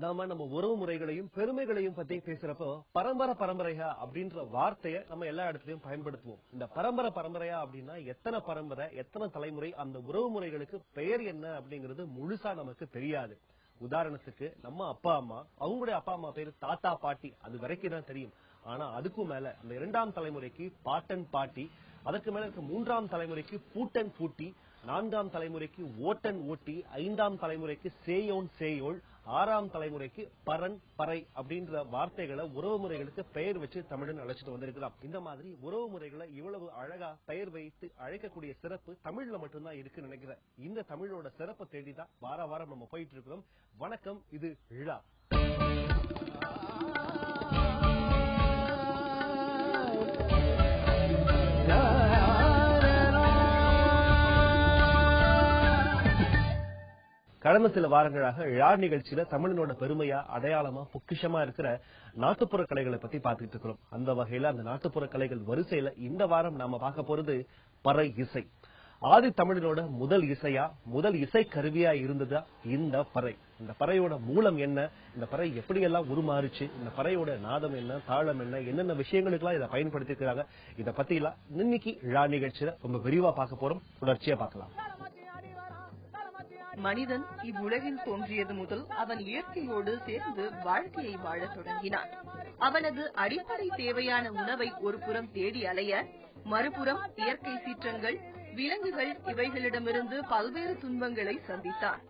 நம்ம உறவு முறைகளையும் பெருமைகளையும் பத்தி பேசுறப்போ பரம்பரையா அப்படின்ற வார்த்தையை நம்ம எல்லா இடத்துலயும் பயன்படுத்துவோம். இந்த பரம்பரையா அப்படின்னா எத்தனை பரம்பரை, எத்தனை தலைமுறை, அந்த உறவு முறைகளுக்கு பெயர் என்ன அப்படிங்கிறது முழுசா நமக்கு தெரியாது. உதாரணத்துக்கு நம்ம அப்பா அம்மா, அவங்களுடைய அப்பா அம்மா பேரு தாத்தா பாட்டி, அது வரைக்கும் தான் தெரியும். ஆனா அதுக்கும் மேல அந்த 2ஆம் தலைமுறைக்கு பாட்டன் பாட்டி, அதற்கு மேல இருக்க 3ஆம் தலைமுறைக்கு பூட்டன் பூட்டி, 4ஆம் தலைமுறைக்கு ஓட்டன் ஓட்டி, 5ஆம் தலைமுறைக்கு சேயோன் சேயோள், 6ஆம் தலைமுறைக்கு பரன் பறை அப்படின்ற வார்த்தைகளை உறவு முறைகளுக்கு பெயர் வச்சு தமிழன் அழைச்சிட்டு வந்திருக்கலாம். இந்த மாதிரி உறவு முறைகளை இவ்வளவு அழகா பெயர் வைத்து அழைக்கக்கூடிய சிறப்பு தமிழ்ல மட்டும்தான் இருக்குன்னு நினைக்கிறேன். இந்த தமிழோட சிறப்பை தேடிதான் வாரம் நம்ம போயிட்டு இருக்கிறோம். வணக்கம், இது ழ. கடந்த சில வாரங்களாக ழ நிகழ்ச்சியில தமிழனோட பெருமையா, அடையாளமா, பொக்கிஷமா இருக்கிற நாட்டுப்புற கலைகளை பத்தி பாத்துட்டு இருக்கிறோம். அந்த வகையில அந்த நாட்டுப்புற கலைகள் வரிசையில இந்த வாரம் நாம பார்க்க போறது பறை இசை. ஆதி தமிழனோட முதல் இசை கருவியா இருந்ததா இந்த பறை. இந்த பறையோட மூலம் என்ன, இந்த பறை எப்படி எல்லாம் உருமாறுச்சு, இந்த பறையோட நாதம் என்ன, தாளம் என்ன, என்னென்ன விஷயங்களுக்கு எல்லாம் இதை பயன்படுத்தி இருக்கிறாங்க, இதை பத்தி எல்லாம் இன்னைக்கு ழ நிகழ்ச்சியில ரொம்ப விரிவா பார்க்க போறோம். தொடர்ச்சியா பார்க்கலாம். மனிதன் இவ்வுலகில் தோன்றியது முதல் அவன் இயற்கையோடு சேர்ந்து வாழ்க்கையை வாழத் தொடங்கினான். அவனது அடிப்படை தேவையான உணவை ஒரு புறம் தேடி அலைய, மறுபுறம் இயற்கை சீற்றங்கள், விலங்குகள் இவைகளிடமிருந்து பல்வேறு துன்பங்களை சந்தித்தான்.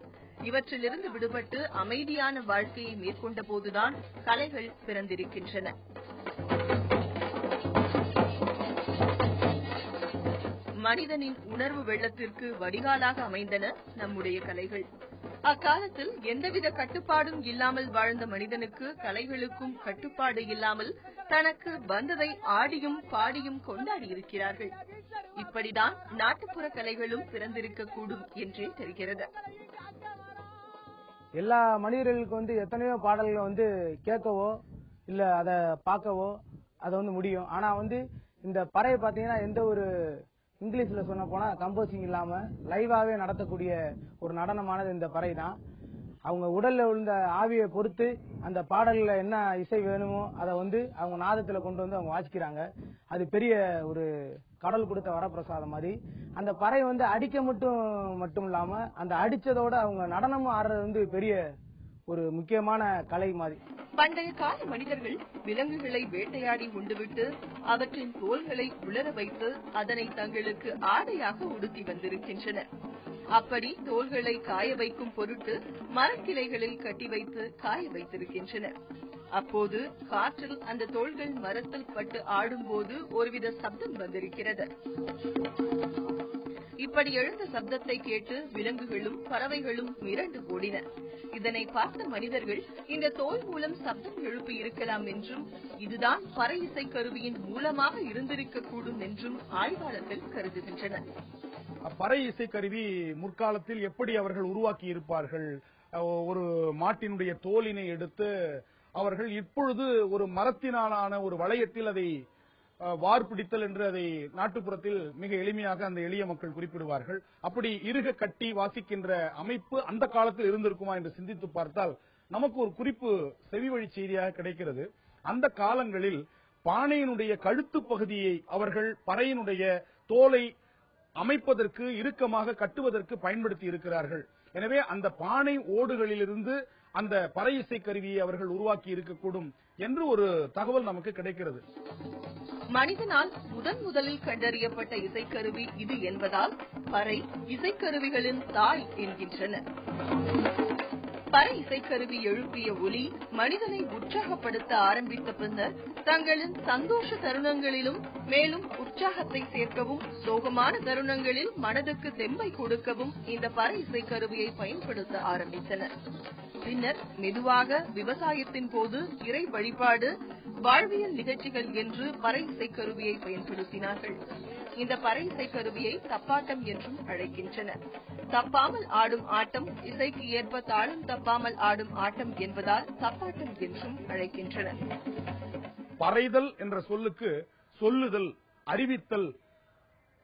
இவற்றிலிருந்து விடுபட்டு அமைதியான வாழ்க்கையை மேற்கொண்ட போதுதான் கலைகள் பிறந்திருக்கின்றன. மனிதனின் உணர்வு வெள்ளத்திற்கு வடிகாலாக அமைந்தன நம்முடைய கலைகள். அக்காலத்தில் எந்தவித கட்டுப்பாடும் இல்லாமல் வாழ்ந்த மனிதனுக்கு கலைகளுக்கும் கட்டுப்பாடு இல்லாமல் தனக்கு வந்ததை ஆடியும் பாடியும் கொண்டாடி இருக்கிறார்கள். இப்படிதான் நாட்டுப்புற கலைகளும் பிறந்திருக்க கூடும் என்றே தெரிகிறது. எல்லா மனிதர்களுக்கு எத்தனையோ பாடல்கள் கேட்கவோ இல்ல அதை பார்க்கவோ அதை முடியும். ஆனா இந்த பறையை பாத்தீங்கன்னா எந்த ஒரு இங்கிலீஷ்ல சொன்ன போனா கம்போசிங் இல்லாம லைவாவே நடத்தக்கூடிய ஒரு நடனமானது இந்த பறை தான். அவங்க உடல்ல விழுந்த ஆவியை பொறுத்து அந்த பாடல்ல என்ன இசை வேணுமோ அதை அவங்க நாதத்துல கொண்டு அவங்க வாசிக்கிறாங்க. அது பெரிய ஒரு கடவுள் கொடுத்த வரப்பிரசாதம் மாதிரி. அந்த பறை அடிக்க மட்டும் இல்லாம அந்த அடிச்சதோட அவங்க நடனமும் ஆடுறது பெரிய ஒரு முக்கியமான கலை மாதிரி. பண்டைய கால மனிதர்கள் விலங்குகளை வேட்டையாடி உண்டுவிட்டு அவற்றின் தோள்களை உலர வைத்து அதனை தங்களுக்கு ஆடையாக உடுத்தி வந்திருக்கின்றனர். அப்படி தோள்களை காய வைக்கும் பொருட்டு மரக்கிளைகளில் கட்டி வைத்து காய வைத்திருக்கின்றனர். அப்போது காற்றில் அந்த தோள்கள் மரத்தில் பட்டு ஆடும்போது ஒருவித சப்தம் வந்திருக்கிறது. இப்படி எழுந்த சப்தத்தை கேட்டு விலங்குகளும் பறவைகளும் மிரண்டு ஓடின. இதனை பார்த்த மனிதர்கள் இந்த தோல் மூலம் சப்தம் எழுப்பி இருக்கலாம் என்றும், இதுதான் பறை இசை கருவியின் மூலமாக இருந்திருக்க கூடும் என்றும் ஆய்வாளர்கள் கருதுகின்றனர். பறை இசை கருவி முற்காலத்தில் எப்படி அவர்கள் உருவாக்கி இருப்பார்கள்? ஒரு மாட்டினுடைய தோலினை எடுத்து அவர்கள் இப்பொழுது ஒரு மரத்தினாலான ஒரு வளையத்தில் அதை வார்பிடித்தல் என்று அதை நாட்டுப்புறத்தில் மிக எளிமையாக அந்த எளிய மக்கள் குறிப்பிடுவார்கள். அப்படி இறுக கட்டி வாசிக்கின்ற அமைப்பு அந்த காலத்தில் இருந்திருக்குமா என்று சிந்தித்து பார்த்தால் நமக்கு ஒரு குறிப்பு செவி வழி செய்தியாக கிடைக்கிறது. அந்த காலங்களில் பானையினுடைய கழுத்து பகுதியை அவர்கள் பறையினுடைய தோலை அமைப்பதற்கு, இறுக்கமாக கட்டுவதற்கு பயன்படுத்தி இருக்கிறார்கள். எனவே அந்த பானை ஓடுகளிலிருந்து அந்த பறை இசை கருவியை அவர்கள் உருவாக்கி இருக்கக்கூடும் என்று ஒரு தகவல் நமக்கு கிடைக்கிறது. மனிதனால் முதலில் கண்டறியப்பட்ட இசைக்கருவி இது என்பதால் பறை இசைக்கருவிகளின் தாய் என்கின்றனர். பறை இசைக்கருவி எழுப்பிய ஒலி மனிதனை உற்சாகப்படுத்த ஆரம்பித்த பின்னர் தங்களின் சந்தோஷ தருணங்களிலும் மேலும் உற்சாகத்தை சேர்க்கவும், சோகமான தருணங்களில் மனதுக்கு தெம்பை கொடுக்கவும் இந்த பறை இசைக்கருவியை பயன்படுத்த ஆரம்பித்தனர். பின்னர் மெதுவாக விவசாயத்தின் போது இறை வழிபாடு, வாழ்வியல் நிகழ்ச்சிகள் என்று பறை இசைக்கருவியை பயன்படுத்தினார்கள். இந்த பறை இசைக்கருவியை தப்பாட்டம் என்றும் அழைக்கின்றனர். தப்பாமல் ஆடும் ஆட்டம், இசைக்கு ஏற்ப தாளம் தப்பாமல் ஆடும் ஆட்டம் என்பதால் தப்பாட்டம் என்றும் அழைக்கின்றனர். பறைதல் என்ற சொல்லுக்கு சொல்லுதல், அறிவித்தல்,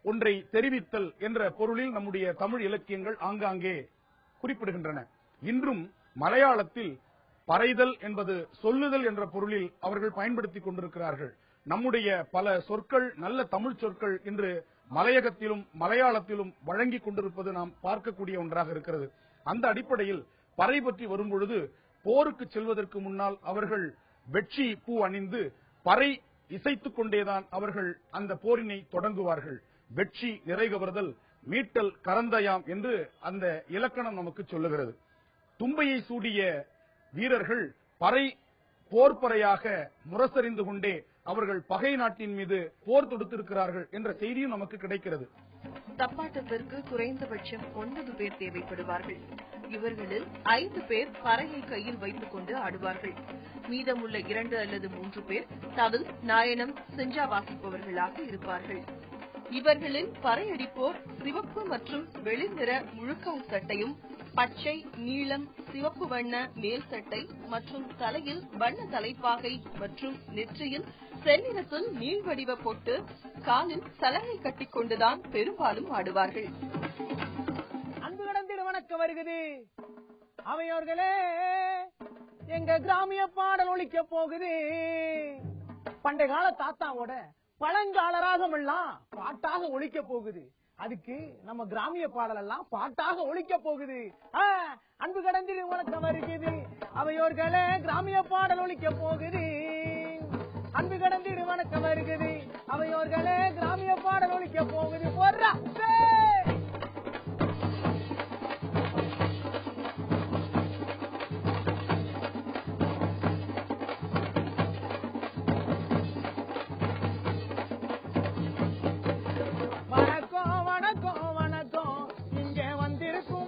ஒன்றை தெரிவித்தல் என்ற பொருளில் நம்முடைய தமிழ் இலக்கியங்கள் ஆங்காங்கே குறிப்பிடுகின்றன. இன்றும் மலையாளத்தில் பறைதல் என்பது சொல்லுதல் என்ற பொருளில் அவர்கள் பயன்படுத்திக் கொண்டிருக்கிறார்கள். நம்முடைய பல சொற்கள், நல்ல தமிழ் சொற்கள் இன்று மலையகத்திலும் மலையாளத்திலும் வழங்கிக் கொண்டிருப்பது நாம் பார்க்கக்கூடிய ஒன்றாக இருக்கிறது. அந்த அடிப்படையில் பறை பற்றி வரும்பொழுது, போருக்கு செல்வதற்கு முன்னால் அவர்கள் வெட்சி பூ அணிந்து பறை இசைத்துக் கொண்டேதான் அவர்கள் அந்த போரினை தொடங்குவார்கள். வெட்சி நிறைகவர்தல் மீட்டல் கரந்தயாம் என்று அந்த இலக்கணம் நமக்கு சொல்லுகிறது. தும்பையை சூடிய வீரர்கள் பறை போர்ப்பறையாக முரசறிந்து கொண்டே அவர்கள் பகை நாட்டின் மீது போர் தொடுத்திருக்கிறார்கள் என்ற செய்தியும் நமக்கு கிடைக்கிறது. தப்பாட்டத்திற்கு குறைந்தபட்சம் 9 பேர் தேவைப்படுவார்கள். இவர்களில் 5 பேர் பறையை கையில் வைத்துக் கொண்டு ஆடுவார்கள். மீதமுள்ள 2 அல்லது 3 பேர் தவில், நாயனம், செஞ்சா வாசிப்பவர்களாக இருப்பார்கள். இவர்களில் பறையடிப்போர் சிவப்பு மற்றும் வெளிர்நிற முழுக்கால் சட்டையும், பச்சை, நீலம், சிவப்பு வண்ண மேல் சட்டை மற்றும் தலையில் வண்ண தலைப்பாகை மற்றும் நெற்றியில் செந்நிறத்தில் நீள்வடிவ போட்டு காலில் சலங்கை கட்டிக் கொண்டுதான் பெரும்பாலும் ஆடுவார்கள். அன்பு கடந்திட வணக்கம் வருகிறது. அவையோர்களே, எங்க கிராமிய பாடல் ஒலிக்க போகுது. பண்டைய கால தாத்தாவோட பழங்கால ராகம் எல்லாம் பாட்டாக ஒலிக்க போகுது. அதுக்கு நம்ம கிராமிய பாடல் எல்லாம் பாட்டாக ஒலிக்க போகுது. அன்பு கடந்திட வணக்கம் வருகிறது. அவையோர்களே, கிராமிய பாடல் ஒலிக்க போகுது. அன்பு கடந்திட வணக்கம் வருகிறது. அவையோர்களே, கிராமிய பாடல் ஒலிக்க போகுது.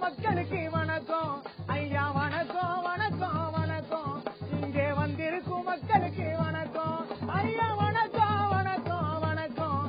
மக்களுக்கு வணக்கம் ஐயா, வணக்கம் வணக்கம் வணக்கம். இங்கே வந்திருக்கும் மக்களுக்கு வணக்கம் ஐயா, வணக்கம் வணக்கம் வணக்கம்.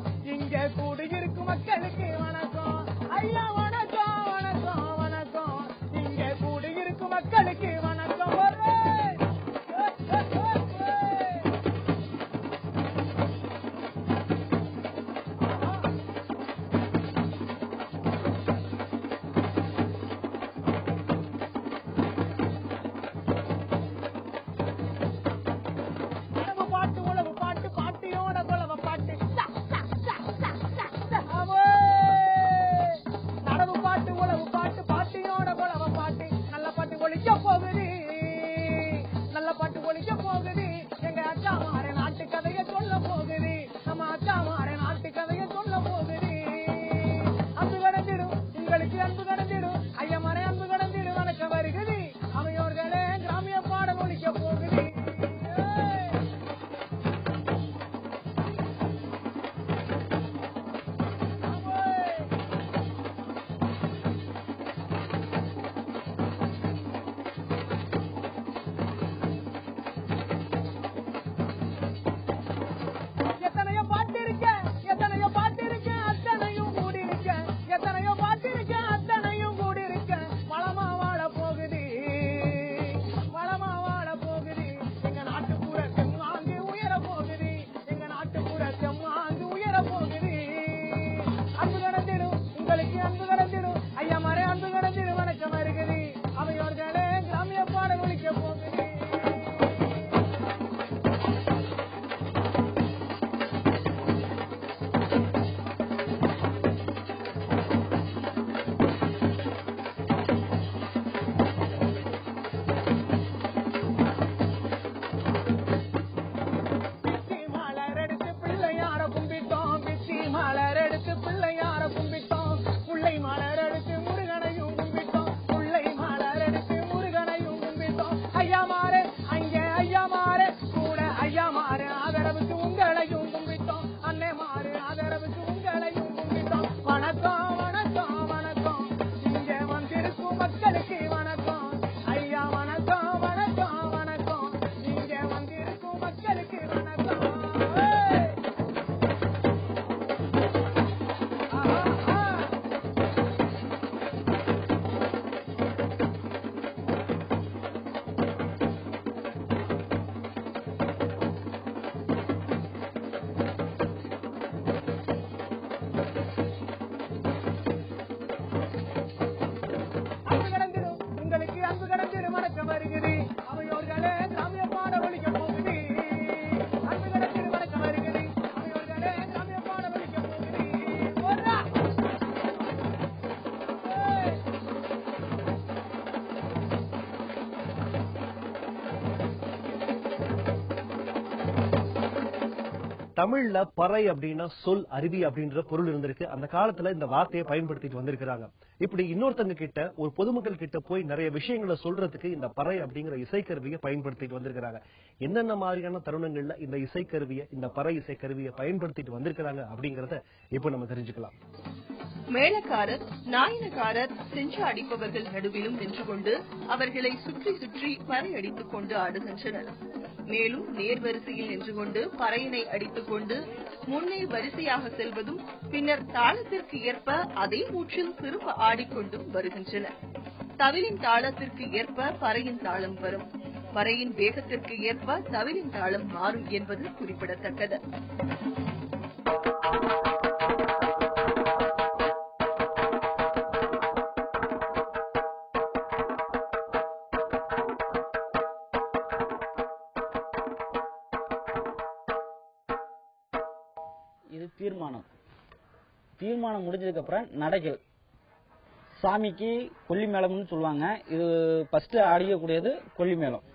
தமிழ்ல பறை அப்படின்னா சொல் அருவி அப்படின்ற பொருள் இருந்திருக்கு. அந்த காலத்துல இந்த வார்த்தையை பயன்படுத்திட்டு வந்திருக்கிறாங்க. இப்படி இன்னொருத்தங்க கிட்ட ஒரு பொதுமக்கள் கிட்ட போய் நிறைய விஷயங்களை சொல்றதுக்கு இந்த பறை அப்படிங்கிற இசைக்கருவியை பயன்படுத்திட்டு வந்திருக்கிறாங்க. என்னென்ன மாதிரியான தருணங்கள்ல இந்த இசைக்கருவியை, இந்த பறை இசைக்கருவியை பயன்படுத்திட்டு வந்திருக்கிறாங்க அப்படிங்கறத இப்ப நம்ம தெரிஞ்சுக்கலாம். மேளக்காரர், நாயனக்காரர், செஞ்சு அடிப்பவர்கள் நடுவிலும் நின்று கொண்டு அவர்களை சுற்றி சுற்றி பறை அடித்துக் கொண்டு ஆடுகின்றனர். மேலும் நேர்வரிசையில் நின்று கொண்டு பறையினை அடித்துக் கொண்டு முன்னே வரிசையாக செல்வதும் பின்னர் தாளத்திற்கு ஏற்ப அதே மூச்சில் திரும்ப ஆடிக்கொண்டும் வருகின்றனர். தவிலின் தாளத்திற்கு ஏற்ப பறையின் தாளம் வரும். பறையின் வேகத்திற்கு ஏற்ப தவிலின் தாளம் மாறும் என்பது குறிப்பிடத்தக்கது. இது தீர்மானம் முடிஞ்சதுக்கு அப்புறம் நடைகள். சாமிக்கு கொல்லி மேளம்னு சொல்லுவாங்க. இது ஃபர்ஸ்ட் ஆடியக்கூடியது கொல்லி மேளம்.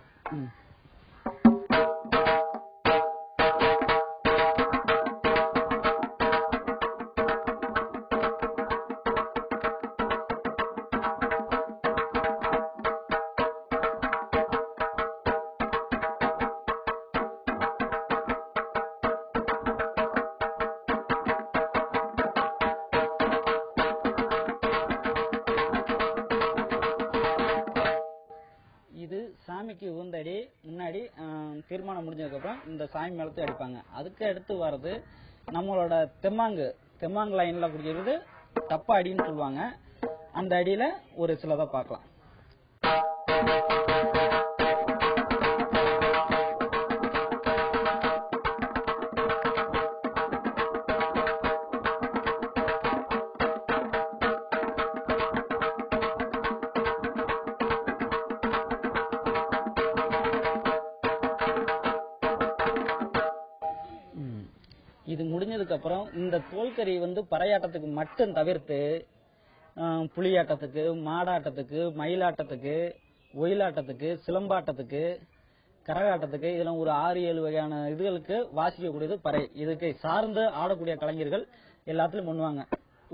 இது சாமிக்கு உகந்தடி முன்னாடி தீர்மானம் முடிஞ்சதுக்கு அப்புறம் இந்த சாமி மேளத்தை அடிப்பாங்க. அதுக்கு அடுத்து வர்றது நம்மளோட தெம்மாங்கு லைன்ல குடிக்கிறது தப்பா அடின்னு சொல்லுவாங்க. அந்த அடியில ஒரு சிலதை பார்க்கலாம். இது முடிஞ்சதுக்கு அப்புறம் இந்த தோல்கறி பறையாட்டத்துக்கு மட்டும் தவிர்த்து புலியாட்டத்துக்கு, மாடாட்டத்துக்கு, மயிலாட்டத்துக்கு, ஒயிலாட்டத்துக்கு, சிலம்பாட்டத்துக்கு, கரகாட்டத்துக்கு இதெல்லாம் ஒரு 6-7 வகையான இதுகளுக்கு வாசிக்கக்கூடியது பறை. இதுக்கு சார்ந்து ஆடக்கூடிய கலைஞர்கள் எல்லாத்திலும் பண்ணுவாங்க.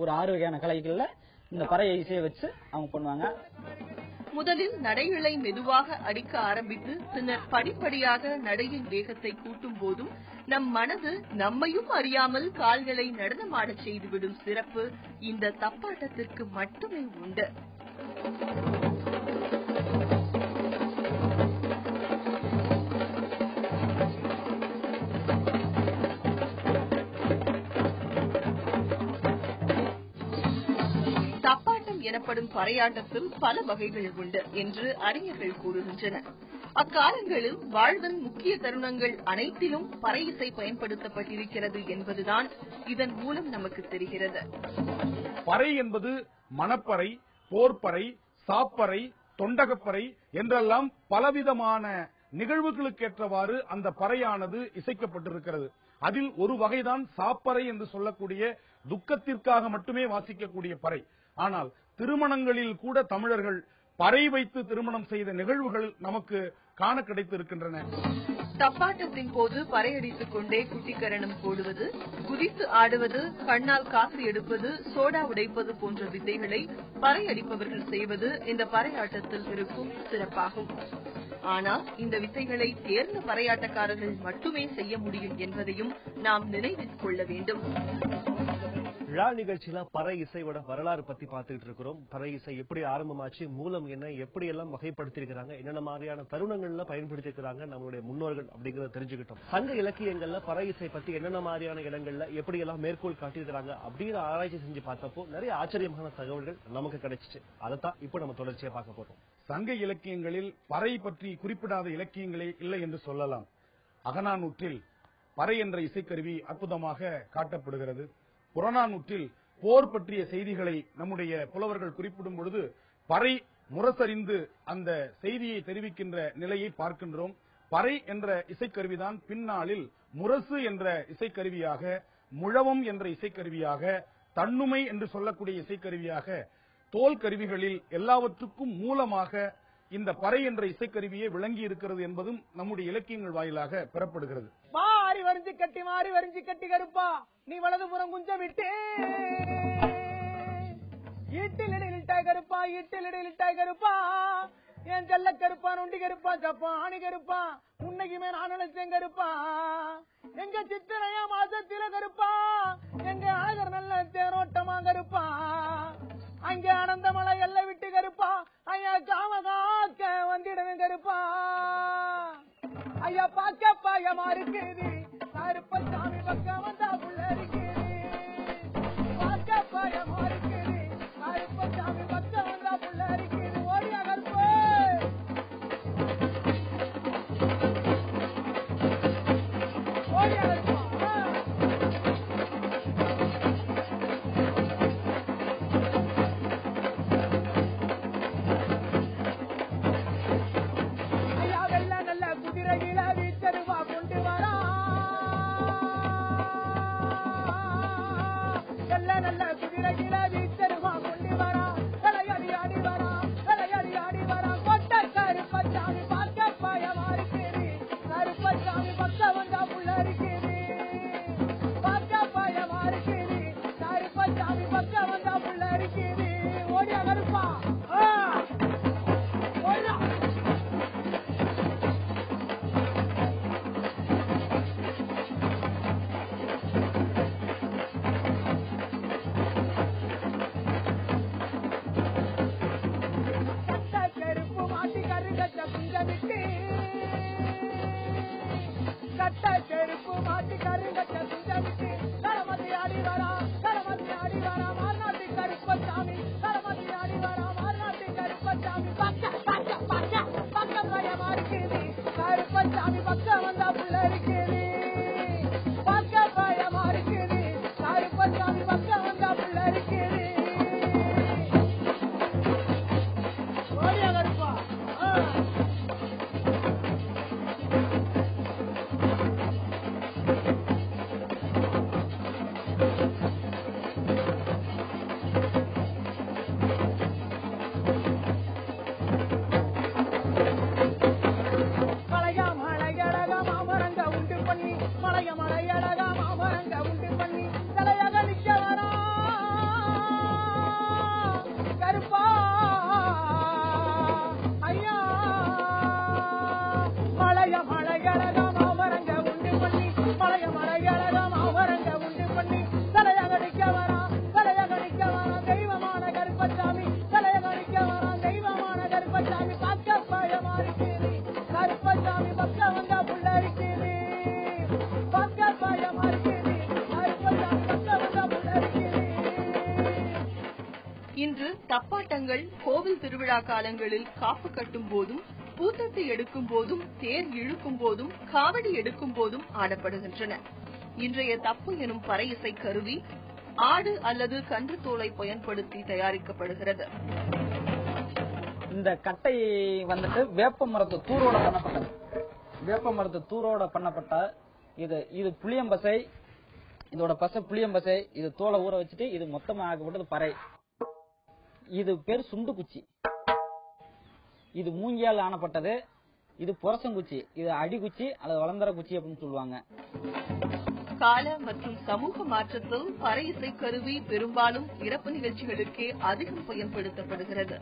ஒரு 6 வகையான கலைகள்ல இந்த பறை இசையை வச்சு அவங்க பண்ணுவாங்க. முதலில் நடைகளை மெதுவாக அடிக்க ஆரம்பித்து பின்னர் படிப்படியாக நடையின் வேகத்தை கூட்டும் போதும் நம் மனது நம்மையும் அறியாமல் கால்களை நடனமாடச் செய்துவிடும் சிறப்பு இந்த தப்பாட்டத்திற்கு மட்டுமே உண்டு. எனப்படும் பறையாட்டத்தில் பல வகைகள் உண்டு என்று அறிஞர்கள் கூறுகின்றனர். அக்காலங்களில் வாழ்வின் முக்கிய தருணங்கள் அனைத்திலும் பறை இசை பயன்படுத்தப்பட்டிருக்கிறது என்பதுதான் இதன் மூலம் நமக்கு தெரிகிறது. பறை என்பது மணப்பறை, போர்ப்பறை, சாப்பறை, தொண்டகப்பறை என்றெல்லாம் பலவிதமான நிகழ்வுகளுக்கேற்றவாறு அந்த பறையானது இசைக்கப்பட்டிருக்கிறது. அதில் ஒரு வகைதான் சாப்பறை என்று சொல்லக்கூடிய துக்கத்திற்காக மட்டுமே வாசிக்கக்கூடிய பறை. ஆனால் திருமணங்களில் கூட தமிழர்கள் பறை வைத்து திருமணம் செய்த நிகழ்வுகள் நமக்கு காண கிடைத்திருக்கின்றன. தப்பாட்டத்தின் போது பறையடித்துக் கொண்டே குட்டிக்கரணம் போடுவது, குதித்து ஆடுவது, கண்ணால் காசு எடுப்பது, சோடா உடைப்பது போன்ற வித்தைகளை பறையடிப்பவர்கள் செய்வது இந்த பறையாட்டத்தில் இருக்கும் சிறப்பாகும். ஆனால் இந்த வித்தைகளை தேர்ந்த பறையாட்டக்காரர்கள் மட்டுமே செய்ய முடியும் என்பதையும் நாம் நினைவில் கொள்ள வேண்டும். விழா நிகழ்ச்சியில பறை இசையோட வரலாறு பத்தி பார்த்துட்டு இருக்கிறோம். பறை இசை எப்படி ஆரம்பமாச்சு, மூலம் என்ன, எப்படி எல்லாம் வகைப்படுத்திருக்கிறாங்க, என்னென்ன மாதிரியான தருணங்கள்ல பயன்படுத்திருக்கிறாங்க நம்மளுடைய முன்னோர்கள் அப்படிங்கறத தெரிஞ்சுக்கிட்டோம். சங்க இலக்கியங்கள்ல பறை இசை பத்தி என்னென்ன மாதிரியான இடங்கள்ல எப்படி எல்லாம் மேற்கோள் காட்டியிருக்கிறாங்க அப்படின்னு ஆராய்ச்சி செஞ்சு பார்த்தப்போ நிறைய ஆச்சரியமான தகவல்கள் நமக்கு கிடைச்சிச்சு. அதைத்தான் இப்ப நம்ம தொடர்ச்சியா பார்க்க போறோம். சங்க இலக்கியங்களில் பறை பற்றி குறிப்பிடாத இலக்கியங்களே இல்லை என்று சொல்லலாம். அகநானூற்றில் பறை என்ற இசைக்கருவி அற்புதமாக காட்டப்படுகிறது. புறநானூற்றில் போர் பற்றிய செய்திகளை நம்முடைய புலவர்கள் குறிப்பிடும் பொழுது பறை முரசறிந்து அந்த செய்தியை தெரிவிக்கின்ற நிலையை பார்க்கின்றோம். பறை என்ற இசைக்கருவிதான் பின்னாளில் முரசு என்ற இசைக்கருவியாக, முழவம் என்ற இசைக்கருவியாக, தன்னுமை என்று சொல்லக்கூடிய இசைக்கருவியாக, தோல் கருவிகளில் எல்லாவற்றுக்கும் மூலமாக இந்த பறை என்ற இசைக்கருவியே விளங்கி இருக்கிறது என்பதும் நம்முடைய இலக்கியங்கள் வாயிலாக பெறப்படுகிறது. மாறி வரிஞ்சு கட்டி கருப்பா நீ வலதுபுறம் குஞ்ச விட்டு ஈட்டிலிட்டாய் கருப்பா என் செல்ல கருப்பா நொண்டி கருப்பா ஜப்பானி கருப்பா உன்னைக்குமே நான் நினைச்சேன் கருப்பா எங்க சித்திரையா மாசத்தில கருப்பா எங்க அழகர் நல்ல தேரோட்டமா கருப்பா அங்க ஆனந்த மலை எல்லை விட்டு கருப்பா ஐயா காம காக்க வந்திடுவேன் கருப்பா ஐயா பாக்க பாயமா இருக்குது கருப்ப சாமி பக்கம் வந்தா புள்ள இருக்குது பாக்க பாயமா இருக்குது கருப்ப சாமி பக்கம் வந்தா புள்ள இருக்குது ஓடியா கருப்பு ஓடியா கருப்பா இன்று தப்பாட்டங்கள் கோவில் திருவிழா காலங்களில் காப்பு கட்டும் போதும் பூத்தத்தை எடுக்கும் போதும் தேர் இழுக்கும் போதும் காவடி எடுக்கும் போதும் ஆடப்படுகின்றன. இன்றைய தப்பு எனும் பறை இசை கருவி ஆடு அல்லது கன்று தோலை பயன்படுத்தி தயாரிக்கப்படுகிறது. இந்த கட்டை வந்துட்டு வேப்ப மரத்து தூரோட பண்ணப்பட்டது. வேப்ப மரத்து தூரோட பண்ணப்பட்ட இது புளியம்பசை, இதோட பசை புளியம்பசை. இது தோலை ஊற வச்சுட்டு இது மொத்தமா ஆக்கப்பட்டது பறை. இது பேர் சுண்டு குச்சி. இது மூங்கியால் ஆனப்பட்டது. இது புரசங்குச்சி, இது அடிக்குச்சி அல்லது வளர்ந்தர குச்சி அப்படின்னு சொல்லுவாங்க. கால மற்றும் சமூக மாற்றத்தில் பறை இசை கருவி பெரும்பாலும் இறப்பு நிகழ்ச்சிகளுக்கே அதிகம் பயன்படுத்தப்படுகிறது.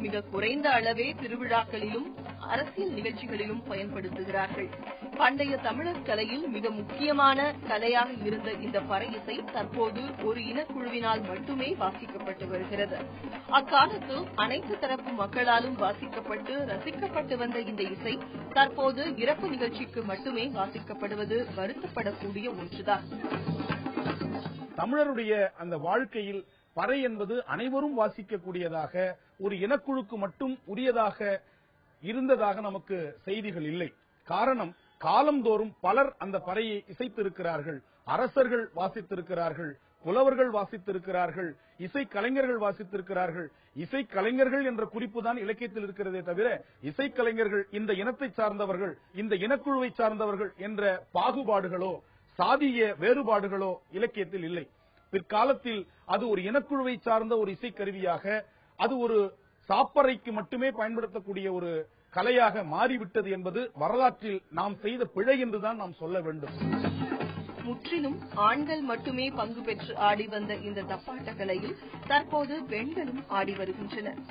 மிக குறைந்த அளவே திருவிழாக்களிலும் அரசியல் நிகழ்ச்சிகளிலும் பயன்படுத்துகிறார்கள். பண்டைய தமிழர் கலையில் மிக முக்கியமான கலையாக இருந்த இந்த பறை இசை தற்போது ஒரு இனக்குழுவினால் மட்டுமே வாசிக்கப்பட்டு வருகிறது. அக்காலத்தில் அனைத்து தரப்பு மக்களாலும் வாசிக்கப்பட்டு ரசிக்கப்பட்டு வந்த இந்த இசை தற்போது இறப்பு நிகழ்ச்சிக்கு மட்டுமே வாசிக்கப்படுவது வருத்தப்படக்கூடிய ஒன்றுதான். தமிழருடைய அந்த வாழ்க்கையில் பறை என்பது அனைவரும் வாசிக்கக்கூடியதாக, ஒரு இனக்குழுக்கு மட்டும் உரியதாக இருந்ததாக நமக்கு செய்திகள் இல்லை. காரணம், காலந்தோறும் பலர் அந்த பறையை இசைத்திருக்கிறார்கள். அரசர்கள் வாசித்திருக்கிறார்கள், புலவர்கள் வாசித்திருக்கிறார்கள், இசை கலைஞர்கள் வாசித்திருக்கிறார்கள். இசை கலைஞர்கள் என்ற குறிப்பு தான் இலக்கியத்தில் இருக்கிறதே தவிர இசைக்கலைஞர்கள் இந்த இனத்தை சார்ந்தவர்கள், இந்த இனக்குழுவை சார்ந்தவர்கள் என்ற பாகுபாடுகளோ சாதிய வேறுபாடுகளோ இலக்கியத்தில் இல்லை. பிற்காலத்தில் அது ஒரு இனக்குழுவை சார்ந்த ஒரு இசைக்கருவியாக, அது ஒரு சாப்பறைக்கு மட்டுமே பயன்படுத்தக்கூடிய ஒரு கலையாக மாறிவிட்டது என்பது வரலாற்றில் நாம் செய்த பிழை என்றுதான் நாம் சொல்ல வேண்டும். முற்றிலும் ஆண்கள் மட்டுமே பங்கு பெற்று ஆடி வந்த இந்த தப்பாட்ட கலையில் தற்போது பெண்களும் ஆடி வருகின்றனர்.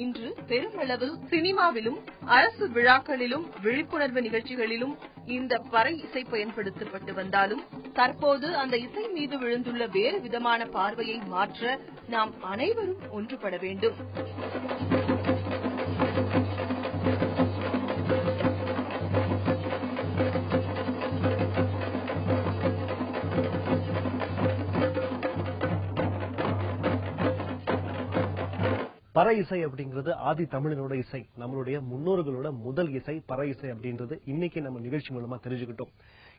இன்று பெருமளவில் சினிமாவிலும் அரசு விழாக்களிலும் விழிப்புணர்வு நிகழ்ச்சிகளிலும் இந்த பறை இசை பயன்படுத்தப்பட்டு வந்தாலும் தற்போது அந்த இசை மீது விழுந்துள்ள வேறு விதமான பார்வையை மாற்ற நாம் அனைவரும் ஒன்றுபட வேண்டும். பறை இசை அப்படிங்கிறது ஆதி தமிழனோட இசை, நம்மளுடைய முன்னோர்களோட முதல் இசை பறை இசை அப்படின்றது இன்னைக்கு நம்ம நிகழ்ச்சி மூலமா தெரிஞ்சுக்கிட்டோம்.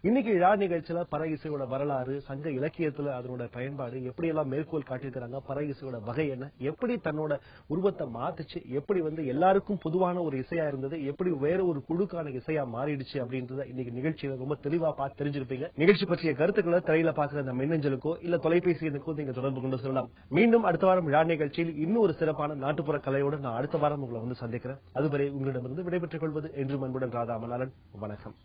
இன்னைக்கு விழா நிகழ்ச்சியில பறை இசையோட வரலாறு, சங்க இலக்கியத்துல அதனோட பயன்பாடு, எப்படி எல்லாம் மேற்கோள் காட்டியிருக்கிறாங்க, பறை இசையோட வகை என்ன, எப்படி தன்னோட உருவத்தை மாத்துச்சு, எப்படி எல்லாருக்கும் பொதுவான ஒரு இசையா இருந்தது, எப்படி வேற ஒரு குழுக்கான இசையா மாறிடுச்சு அப்படின்றத இன்னைக்கு நிகழ்ச்சியில ரொம்ப தெளிவா பார்த்து தெரிஞ்சிருப்பீங்க. நிகழ்ச்சி பற்றிய கருத்துக்களை திரையில பாக்குற அந்த மின்னஞ்சலுக்கோ இல்ல தொலைபேசி எண்ணுக்கோ நீங்க தொடர்பு கொண்டு சொல்லலாம். மீண்டும் அடுத்த வாரம் விழா நிகழ்ச்சியில் இன்னும் ஒரு சிறப்பான நாட்டுப்புற கலையோடு நான் அடுத்த வாரம் உங்களை சந்திக்கிறேன். அதுவரை உங்களிடமிருந்து விடைபெற்றுக் கொள்வது என்று அன்புடன் ராதா மலாலன். வணக்கம்.